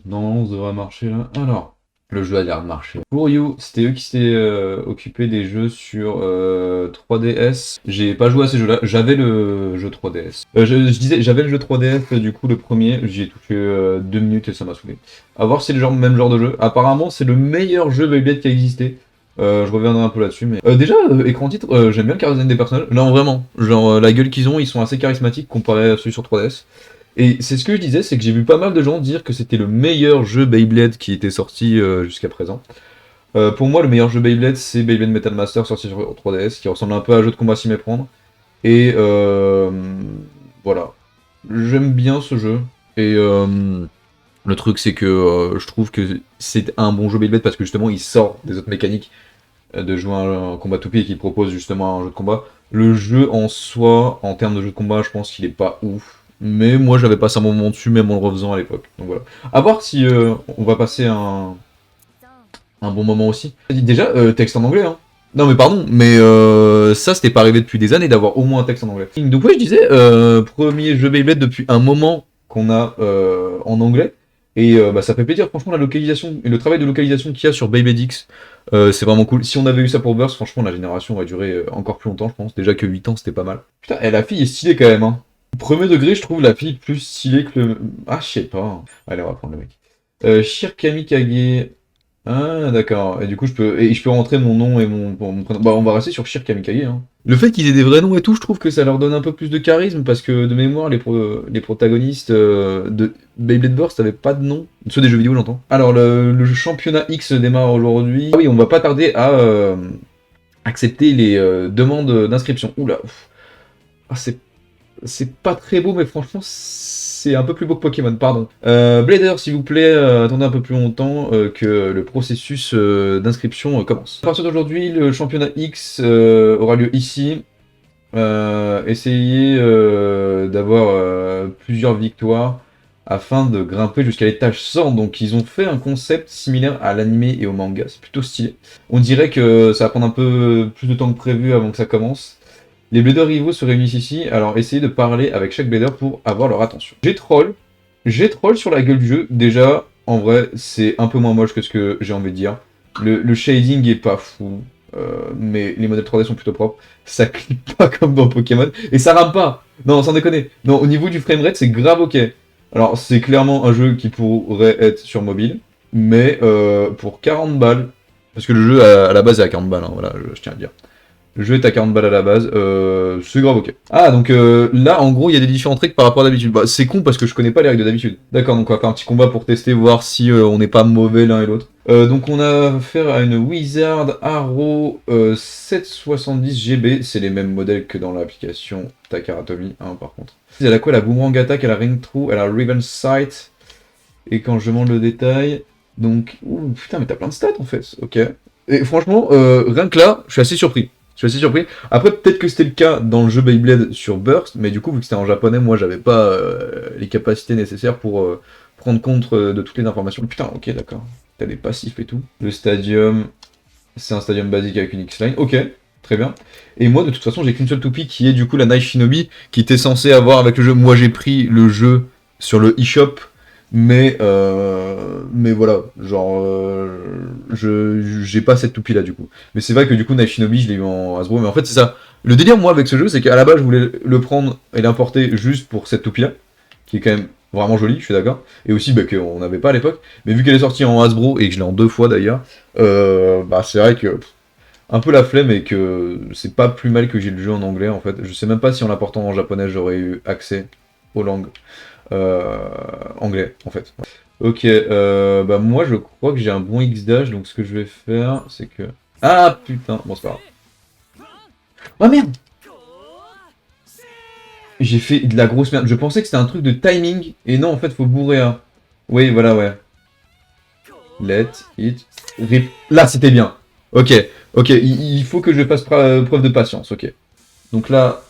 Non, ça devrait marcher là. Alors, le jeu a l'air de marcher. Pour You, c'était eux qui s'étaient occupés des jeux sur 3DS. J'ai pas joué à ces jeux-là, j'avais le jeu 3DS. Je disais, j'avais le jeu 3DS, du coup, le premier, j'y ai touché 2 minutes et ça m'a saoulé. À voir si c'est le même genre de jeu. Apparemment, c'est le meilleur jeu Beyblade qui a existé. Je reviendrai un peu là-dessus, mais déjà, écran titre, j'aime bien le charisme des personnages. Non, vraiment, genre la gueule qu'ils ont, ils sont assez charismatiques comparé à celui sur 3DS. Et c'est ce que je disais, c'est que j'ai vu pas mal de gens dire que c'était le meilleur jeu Beyblade qui était sorti jusqu'à présent. Pour moi, le meilleur jeu Beyblade, c'est Beyblade Metal Master sorti sur 3DS, qui ressemble un peu à un jeu de combat s'y méprendre. Et voilà, j'aime bien ce jeu. Et le truc, c'est que je trouve que c'est un bon jeu Beyblade parce que justement, il sort des autres mécaniques de jouer un combat toupie et qui propose justement un jeu de combat. Le jeu en soi, en termes de jeu de combat, je pense qu'il est pas ouf. Mais moi, j'avais passé un bon moment dessus, même en le refaisant à l'époque. Donc voilà. À voir si on va passer un bon moment aussi. Déjà, texte en anglais, hein. Non mais pardon, mais ça c'était pas arrivé depuis des années d'avoir au moins un texte en anglais. Donc ouais, je disais, premier jeu Beyblade depuis un moment qu'on a en anglais. Et bah, ça fait plaisir, franchement, la localisation et le travail de localisation qu'il y a sur Beyblade X, c'est vraiment cool. Si on avait eu ça pour Burst, franchement, la génération aurait duré encore plus longtemps, je pense. Déjà que 8 ans, c'était pas mal. Putain, et la fille est stylée quand même, hein. Premier degré, je trouve la fille plus stylée que le... Ah, je sais pas. Allez, on va prendre le mec. Shir Kamikage... Ah, d'accord. Et du coup, je peux rentrer mon nom et mon prénom. Bah, on va rester sur Shir Kamikage, hein. Le fait qu'ils aient des vrais noms et tout, je trouve que ça leur donne un peu plus de charisme parce que de mémoire, les protagonistes de Beyblade Burst n'avaient pas de nom. Ceux des jeux vidéo, j'entends. Alors, le championnat X démarre aujourd'hui. Ah oui, on va pas tarder à accepter les demandes d'inscription. Oula. Ah, c'est pas très beau, mais franchement, c'est un peu plus beau que Pokémon, pardon. Blader, s'il vous plaît, attendez un peu plus longtemps que le processus d'inscription commence. À partir d'aujourd'hui, le championnat X aura lieu ici. Essayez d'avoir plusieurs victoires afin de grimper jusqu'à l'étage 100. Donc ils ont fait un concept similaire à l'anime et au manga, c'est plutôt stylé. On dirait que ça va prendre un peu plus de temps que prévu avant que ça commence. Les bladers rivaux se réunissent ici, alors essayez de parler avec chaque blader pour avoir leur attention. J'ai troll sur la gueule du jeu. Déjà, en vrai, c'est un peu moins moche que ce que j'ai envie de dire. Le shading est pas fou, mais les modèles 3D sont plutôt propres. Ça clique pas comme dans Pokémon, et ça rame pas. Non, sans déconner. Non, au niveau du framerate, c'est grave ok. Alors, c'est clairement un jeu qui pourrait être sur mobile, mais pour 40 balles, parce que le jeu à la base est à 40 balles, hein, voilà, je tiens à le dire. Le jeu est à 40 balles à la base, c'est grave ok. Ah, donc là, en gros, il y a des différents tricks par rapport à d'habitude. Bah, c'est con parce que je connais pas les règles de d'habitude. D'accord, donc on va faire un petit combat pour tester, voir si on n'est pas mauvais l'un et l'autre. Donc on a affaire à une Wizard Arrow 770 GB, c'est les mêmes modèles que dans l'application Takaratomi, hein, par contre. Elle a quoi? La Boomerang Attack, elle a Ring True, elle a Riven Sight, et quand je demande le détail... Donc, ouh, putain, mais t'as plein de stats en fait, ok. Et franchement, rien que là, je suis assez surpris. Je suis assez surpris. Après, peut-être que c'était le cas dans le jeu Beyblade sur Burst, mais du coup, vu que c'était en japonais, moi, j'avais pas les capacités nécessaires pour prendre compte de toutes les informations. Putain, ok, d'accord. T'as des passifs et tout. Le stadium, c'est un stadium basique avec une X-Line. Ok, très bien. Et moi, de toute façon, j'ai qu'une seule toupie qui est du coup la Knife Shinobi, qui était censée avoir avec le jeu. Moi, j'ai pris le jeu sur le eShop, mais voilà, genre, j'ai pas cette toupie là du coup. Mais c'est vrai que du coup, Knife Shinobi, je l'ai eu en Hasbro. Mais en fait, c'est ça. Le délire, moi, avec ce jeu, c'est qu'à la base, je voulais le prendre et l'importer juste pour cette toupie là, qui est quand même vraiment jolie, je suis d'accord. Et aussi, bah, qu'on n'avait pas à l'époque. Mais vu qu'elle est sortie en Hasbro et que je l'ai en 2 fois d'ailleurs, bah, c'est vrai que un peu la flemme et que c'est pas plus mal que j'ai le jeu en anglais en fait. Je sais même pas si en l'apportant en japonais, j'aurais eu accès aux langues anglais en fait. Ok, bah moi je crois que j'ai un bon X dash, donc ce que je vais faire, c'est que... Ah putain, bon c'est pas grave. Oh merde. J'ai fait de la grosse merde. Je pensais que c'était un truc de timing, et non en fait faut bourrer un. Oui voilà ouais. Let it rip. Là c'était bien. Ok, ok, il faut que je fasse preuve de patience, ok. Donc là,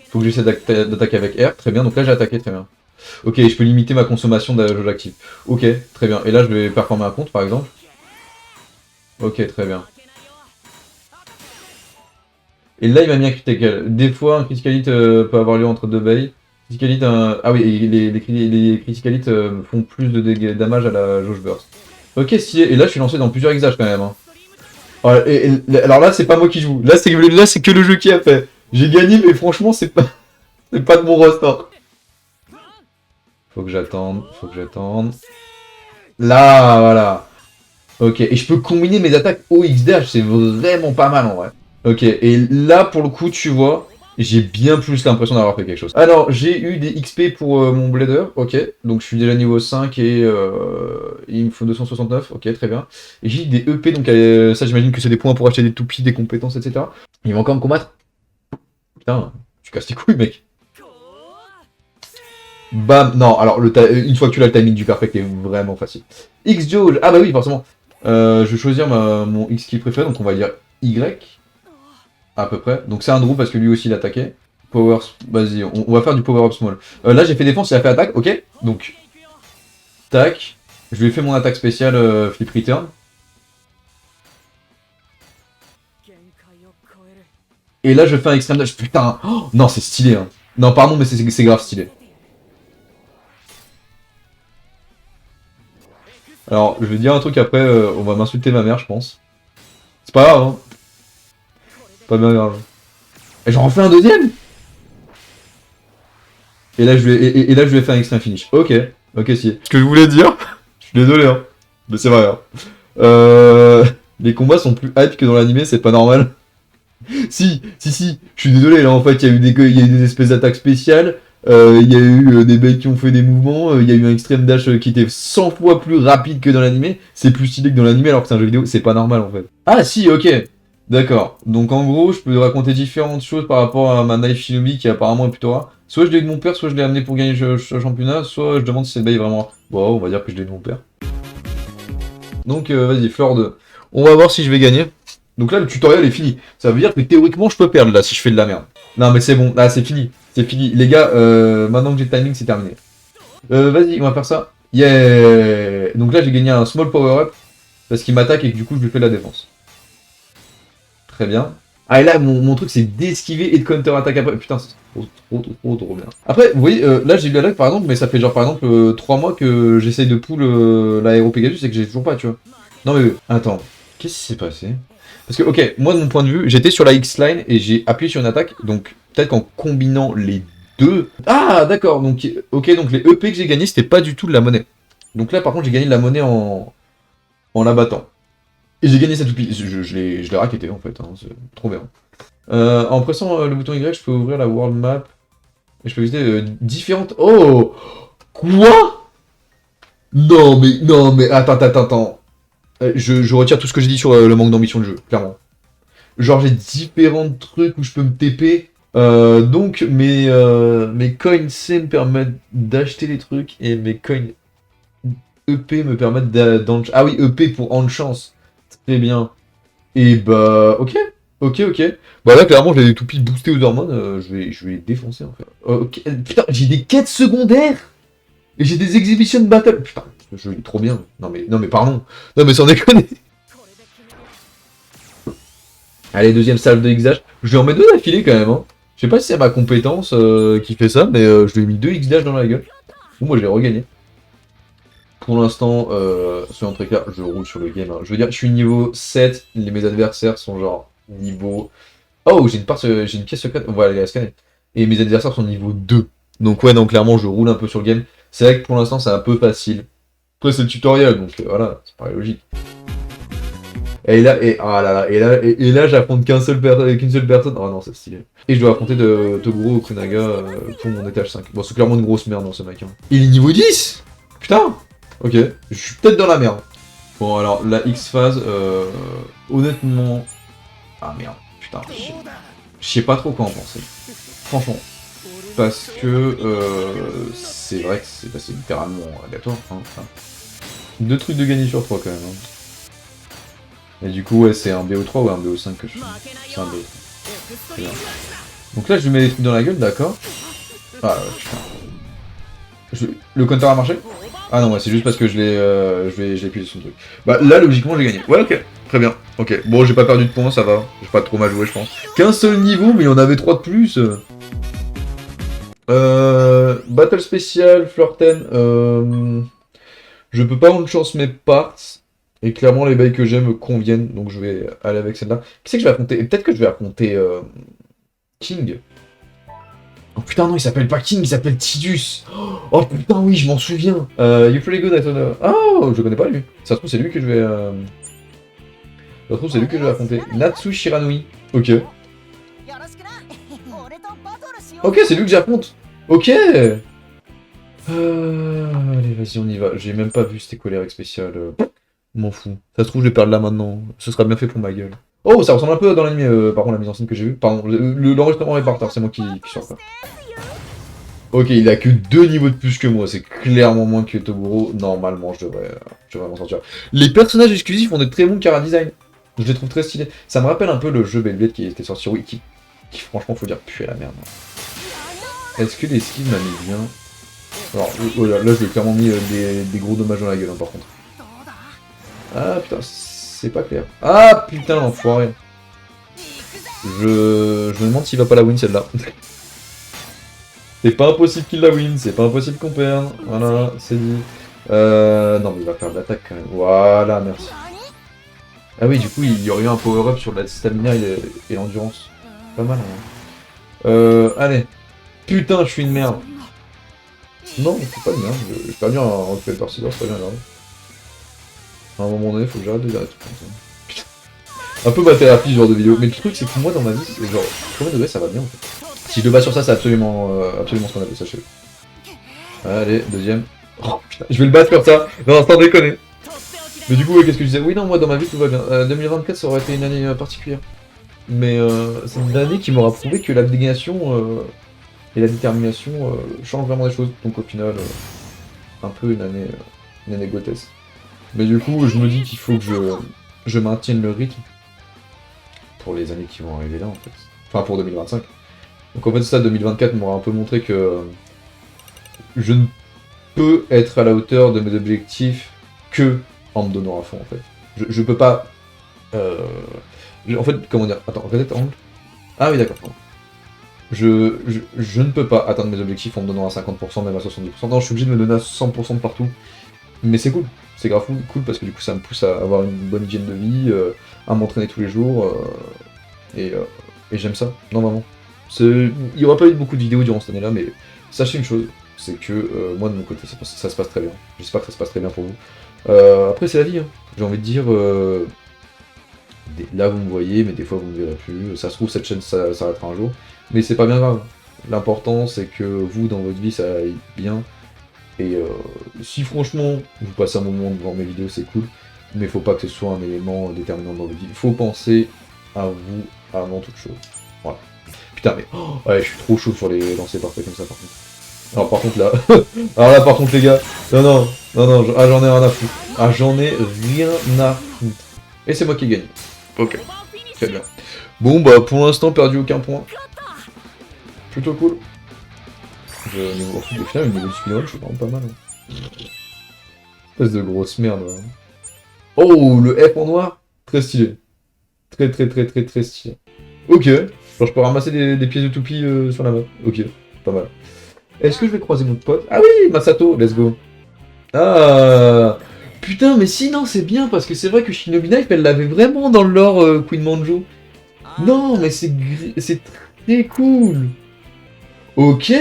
faut que j'essaie d'attaquer avec R, très bien, donc là j'ai attaqué, très bien. Ok, je peux limiter ma consommation de jauge active. Ok, très bien. Et là, je vais performer un compte, par exemple. Ok, très bien. Et là, il m'a mis un critical. Des fois, un critical hit peut avoir lieu entre deux bails. Criticalite, ah oui, et les criticalites font plus de dégâts damage à la jauge burst. Ok, stylé. Et là, je suis lancé dans plusieurs exages quand même. Hein. Alors là, c'est pas moi qui joue. Là, c'est que le jeu qui a fait. J'ai gagné, mais franchement, c'est pas, c'est pas de mon roster. Faut que j'attende, faut que j'attende. Là, voilà. Ok, et je peux combiner mes attaques au XDH, c'est vraiment pas mal en vrai. Ok, et là, pour le coup, tu vois, j'ai bien plus l'impression d'avoir fait quelque chose. Alors, j'ai eu des XP pour mon blader, ok. Donc, je suis déjà niveau 5 et il me faut 269, ok, très bien. Et j'ai des EP, donc ça, j'imagine que c'est des points pour acheter des toupies, des compétences, etc. Il va encore me combattre. Putain, tu casses tes couilles, mec. Bam, non, alors, une fois que tu as le timing du perfect, c'est vraiment facile. X-Jauge, ah bah oui, forcément. Je vais choisir mon X qui préféré, donc on va dire Y. À peu près. Donc c'est un Drew parce que lui aussi il attaquait. Power, vas-y, on va faire du power up small. Là j'ai fait défense, il a fait attaque, ok. Donc, tac. Je lui ai fait mon attaque spéciale flip return. Et là je fais un extreme dash, putain. Oh, non c'est stylé hein. Non pardon mais c'est grave stylé. Alors je vais dire un truc après, on va m'insulter ma mère je pense. C'est pas grave hein. Pas bien grave. Et j'en refais un deuxième. Et là, je lui ai fait un extreme finish. Ok, ok, si. Ce que je voulais dire, je suis désolé, hein. Mais c'est vrai. Hein. Les combats sont plus hype que dans l'animé, c'est pas normal. Si, je suis désolé, là, en fait, il y a eu des espèces d'attaques spéciales, il y a eu des mecs qui ont fait des mouvements, il y a eu un extreme dash qui était 100 fois plus rapide que dans l'animé. C'est plus stylé que dans l'animé alors que c'est un jeu vidéo, c'est pas normal, en fait. Ah, si, ok. D'accord. Donc en gros, je peux raconter différentes choses par rapport à ma Knife Shinobi qui apparemment est plutôt rare. Soit je l'ai eu de mon père, soit je l'ai amené pour gagner le championnat, soit je demande si c'est bail vraiment. Bon, on va dire que je l'ai eu de mon père. Donc vas-y, fleur 2. On va voir si je vais gagner. Donc là, le tutoriel est fini. Ça veut dire que théoriquement, je peux perdre là si je fais de la merde. Non, mais c'est bon. Là, c'est fini. C'est fini. Les gars, maintenant que j'ai le timing, c'est terminé. Vas-y, on va faire ça. Yeah. Donc là, j'ai gagné un small power-up parce qu'il m'attaque et que du coup, je lui fais de la défense. Très bien. Ah et là mon truc c'est d'esquiver et de counter-attaque après. Putain c'est trop bien. Après vous voyez là j'ai eu la lag par exemple mais ça fait genre par exemple 3 mois que j'essaye de pull l'aéro Pegasus et que j'ai toujours pas tu vois. Non mais attends, qu'est-ce qui s'est passé? Parce que ok, moi de mon point de vue, j'étais sur la X-line et j'ai appuyé sur une attaque, donc peut-être qu'en combinant les deux... Ah d'accord, donc ok donc les EP que j'ai gagnés c'était pas du tout de la monnaie. Donc là par contre j'ai gagné de la monnaie en la battant. Et j'ai gagné cette toupie. Je l'ai racketté en fait, hein, c'est trop bien. En pressant le bouton Y, je peux ouvrir la world map. Et je peux visiter différentes... Oh! Quoi? Non mais, attends. Je retire tout ce que j'ai dit sur le manque d'ambition de jeu, clairement. Genre j'ai différents trucs où je peux me TP. Donc mes coins C me permettent d'acheter les trucs et mes coins EP me permettent Ah oui, EP pour enchance. Très bien. Et bah, ok. Bah là, clairement, j'ai des toupies boostées aux hormones, je vais les défoncer, en fait. Ok, putain, j'ai des quêtes secondaires. Et j'ai des exhibition battle. Putain, ce jeu est trop bien. Non mais pardon. Non mais sans déconner. Allez, deuxième salve de XH. Je lui en mets deux d'affilée, quand même, hein. Je sais pas si c'est ma compétence qui fait ça, mais je lui ai mis deux XH dans la gueule. Ou moi, je l'ai regagné. Pour l'instant, soyons très clairs, je roule sur le game. Hein. Je veux dire, je suis niveau 7, mes adversaires sont genre niveau... Oh, j'ai une pièce secrète, on va aller la scanner. Et mes adversaires sont niveau 2. Donc ouais, donc clairement, je roule un peu sur le game. C'est vrai que pour l'instant, c'est un peu facile. Après, c'est le tutoriel, donc voilà, ça paraît logique. Et là, j'affronte qu'une seule personne. Oh non, c'est stylé. Et je dois affronter Toguro Okunaga pour mon étage 5. Bon, c'est clairement une grosse merde, dans ce mec. Hein. Il est niveau 10. Putain. Ok, je suis peut-être dans la merde. Bon, alors, la X-phase, honnêtement... Ah merde, putain, je sais pas trop quoi en penser. Franchement. Parce que c'est vrai que c'est passé littéralement aléatoire. Hein, enfin. 2 trucs de gagner sur 3 quand même. Hein. Et du coup, ouais, c'est un BO3 ou un BO5 que je fais. C'est un BO3. Donc là, je lui mets des trucs dans la gueule, d'accord. Ah putain. Le counter a marché? Ah non, ouais, c'est juste parce que je l'ai appuyé sur son truc. Bah là, logiquement, j'ai gagné. Ouais, ok. Très bien. Ok. Bon, j'ai pas perdu de points, ça va. J'ai pas trop mal joué, je pense. Qu'un seul niveau, mais il y en avait 3 de plus. Battle spécial, Flirten. Je peux pas one chance mes parts. Et clairement, les bails que j'aime me conviennent. Donc je vais aller avec celle-là. Qui c'est que je vais affronter? Et peut-être que je vais affronter King. Oh putain, non, il s'appelle pas King, il s'appelle Tidus. Oh putain, oui, je m'en souviens. You pretty good at Oh, je connais pas lui. Ça se trouve, c'est lui que je vais. Ça se trouve, c'est lui que je vais affronter. Natsu Shiranui. Ok. Ok, c'est lui que j'affronte. Ok. Allez, vas-y, on y va. J'ai même pas vu c'était quoi les règles spéciales. M'en fous. Ça se trouve, je vais perdre là maintenant. Ce sera bien fait pour ma gueule. Oh, ça ressemble un peu dans l'anime, par contre, la mise en scène que j'ai vue. Pardon, l'enregistrement est par retard, c'est moi qui sors ça. Ok, il a que 2 niveaux de plus que moi, c'est clairement moins que Toguro. Normalement, je devrais m'en sortir. Les personnages exclusifs ont de très bons chara design. Je les trouve très stylés. Ça me rappelle un peu le jeu Beyblade qui était sorti sur Wii, qui franchement, faut dire, puait la merde. Est-ce que les skins m'amusent bien? Alors, oh là, je lui ai clairement mis des gros dommages dans la gueule, hein, par contre. Ah putain, c'est pas clair. Ah putain, l'enfoiré. Je me demande s'il va pas la win celle-là. C'est pas impossible qu'il la win, c'est pas impossible qu'on perde. Voilà, c'est dit. Non, mais il va faire de l'attaque quand même. Voilà, merci. Ah oui, du coup, il y aurait eu un power-up sur la stamina et l'endurance. Pas mal, hein. Allez. Putain, je suis une merde. Non, c'est pas une merde. J'ai perdu un Rocket Torcidor, c'est pas bien grave. À un moment donné, faut que j'arrête de dire des trucs comme ça. Putain. Un peu ma thérapie, ce genre de vidéo. Mais le truc, c'est que moi, dans ma vie, c'est genre, premier degré, ça va bien, en fait. Si je le bats sur ça, c'est absolument ce qu'on appelle, sachez-le. Allez, deuxième. Oh putain, je vais le battre comme ça. Non, sans déconner. Mais du coup, ouais, qu'est-ce que je disais? Oui, non, moi, dans ma vie, tout va bien. 2024, ça aurait été une année particulière. Mais c'est une année qui m'aura prouvé que l'abnégation et la détermination changent vraiment des choses. Donc au final, un peu une année grotesque. Mais du coup, je me dis qu'il faut que je maintienne le rythme pour les années qui vont arriver là, en fait. Enfin, pour 2025. Donc en fait, ça, 2024 m'aura un peu montré que je ne peux être à la hauteur de mes objectifs que en me donnant à fond, en fait. Je peux pas... en fait, comment dire? Attends, reset angle. Ah oui, d'accord. Je ne peux pas atteindre mes objectifs en me donnant à 50%, même à 70%. Non, je suis obligé de me donner à 100% de partout. Mais c'est cool. C'est grave cool parce que du coup, ça me pousse à avoir une bonne hygiène de vie, à m'entraîner tous les jours. Et j'aime ça. Non, vraiment. Il n'y aura pas eu beaucoup de vidéos durant cette année-là, mais sachez une chose, c'est que moi, de mon côté, ça se passe très bien. J'espère que ça se passe très bien pour vous. Après, c'est la vie, hein. J'ai envie de dire... Là, vous me voyez, mais des fois, vous me verrez plus. Ça se trouve, cette chaîne s'arrêtera un jour. Mais c'est pas bien grave. L'important, c'est que vous, dans votre vie, ça aille bien. Et si franchement, vous passez un moment devant mes vidéos, c'est cool. Mais faut pas que ce soit un élément déterminant dans votre vie. Faut penser à vous avant toute chose. Voilà. Putain, mais ouais, je suis trop chaud sur les lancers parfaits comme ça, par contre. Alors, par contre, là... Alors là, par contre, les gars... Non, j'en ai rien à foutre. Ah, j'en ai rien à foutre. Et c'est moi qui gagne. Ok, très bien. Bon, bah, pour l'instant, perdu aucun point. Plutôt cool. Au final, le niveau du speedrun, je suis vraiment pas mal. Hein. Espèce de grosse merde. Hein. Oh, le F en noir. Très stylé. Très stylé. Ok. Genre, je peux ramasser des pièces de toupie sur la map. Ok, pas mal. Est-ce que je vais croiser mon pote? Ah oui, Masato, let's go. Ah putain, mais si, non, c'est bien, parce que c'est vrai que Shinobi Knife, elle l'avait vraiment dans le lore Queen Manjo. Non, mais c'est très cool. Ok.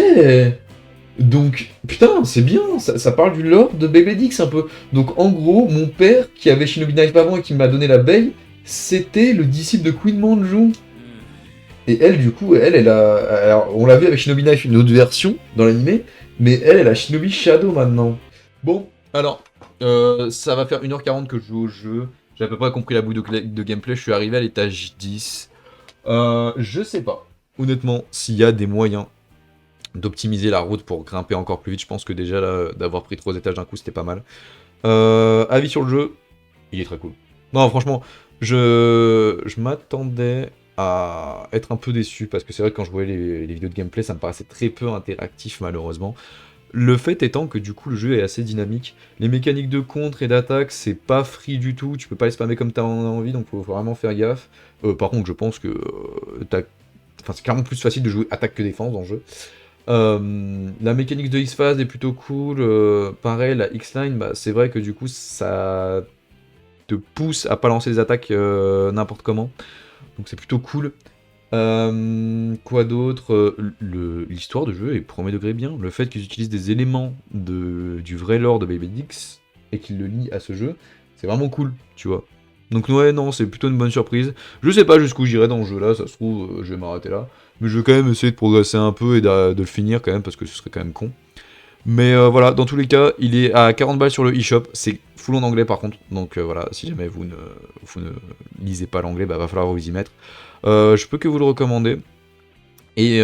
Donc, putain, c'est bien, ça parle du lore de Beyblade X un peu. Donc, en gros, mon père, qui avait Shinobi Knife avant et qui m'a donné la baie, c'était le disciple de Queen Manjo. Et elle, du coup, elle a... Alors, on l'a vu avec Shinobi Knife, une autre version dans l'animé, mais elle a Shinobi Shadow maintenant. Bon, alors, ça va faire 1h40 que je joue au jeu. J'ai à peu près compris la boucle de gameplay, je suis arrivé à l'étage 10. Je sais pas, honnêtement, s'il y a des moyens d'optimiser la route pour grimper encore plus vite. Je pense que déjà, là, d'avoir pris 3 étages d'un coup, c'était pas mal. Avis sur le jeu, il est très cool. Non, franchement, je m'attendais à être un peu déçu, parce que c'est vrai que quand je voyais les vidéos de gameplay, ça me paraissait très peu interactif, malheureusement. Le fait étant que du coup le jeu est assez dynamique, les mécaniques de contre et d'attaque c'est pas free du tout, tu peux pas les spammer comme t'as envie, donc faut vraiment faire gaffe. Par contre je pense que c'est clairement plus facile de jouer attaque que défense dans le jeu. La mécanique de X-Phase est plutôt cool. Pareil, la X-Line, bah, c'est vrai que du coup, ça te pousse à pas lancer des attaques n'importe comment. Donc c'est plutôt cool. Quoi d'autre? L'histoire de jeu est premier degré bien. Le fait qu'ils utilisent des éléments du vrai lore de Baby Dix et qu'ils le lient à ce jeu, c'est vraiment cool, tu vois. Donc ouais, non, c'est plutôt une bonne surprise. Je sais pas jusqu'où j'irai dans le jeu là, ça se trouve, je vais m'arrêter là. Mais je vais quand même essayer de progresser un peu et de le finir quand même, parce que ce serait quand même con. Mais voilà, dans tous les cas, il est à 40 balles sur le eShop, c'est full en anglais par contre, donc voilà, si jamais vous ne lisez pas l'anglais, bah va falloir vous y mettre. Je peux que vous le recommander. Et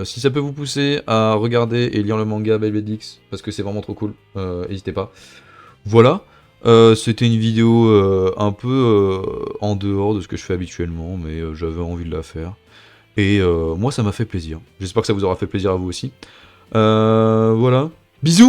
si ça peut vous pousser à regarder et lire le manga Baby Dix, parce que c'est vraiment trop cool, n'hésitez pas. Voilà, c'était une vidéo un peu en dehors de ce que je fais habituellement, mais j'avais envie de la faire. Et moi ça m'a fait plaisir. J'espère que ça vous aura fait plaisir à vous aussi. Voilà. Bisous!